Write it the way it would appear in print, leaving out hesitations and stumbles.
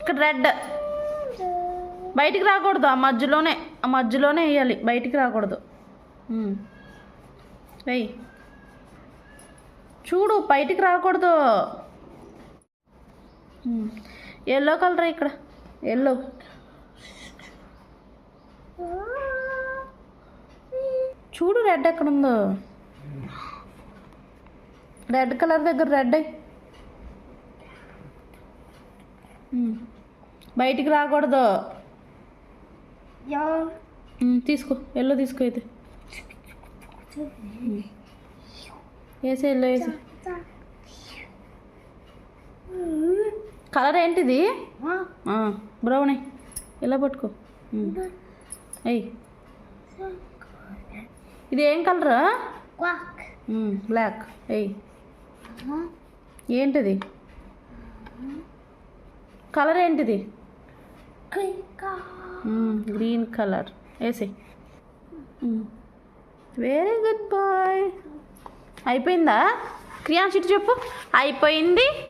ఇక్కడ రెడ్ బయటికి రాకూడదు, ఆ మధ్యలోనే వేయాలి, బయటికి రాకూడదు. వెయ్యి, చూడు బయటికి రాకూడదు. ఎల్లో కలర్ ఇక్కడ, ఎల్లో. చూడు రెడ్ ఎక్కడ ఉందో, రెడ్ కలర్ దగ్గర రెడ్ అయ్యి బయటికి రాకూడదు. తీసుకో, ఎల్లో తీసుకో. అయితే వేసే, ఎల్లో వేసి. కలర్ ఏంటిది? బ్రౌన్. ఇలా పట్టుకో. అయ్యి, ఇది ఏం కలరా? బ్లాక్. అయ్యి, ఏంటిది కలర్? ఏంటిది? Green colour. వేసి. Very good boy. అయిపోయిందా? క్రియాన్స్ ఇటు చెప్పు. అయిపోయింది.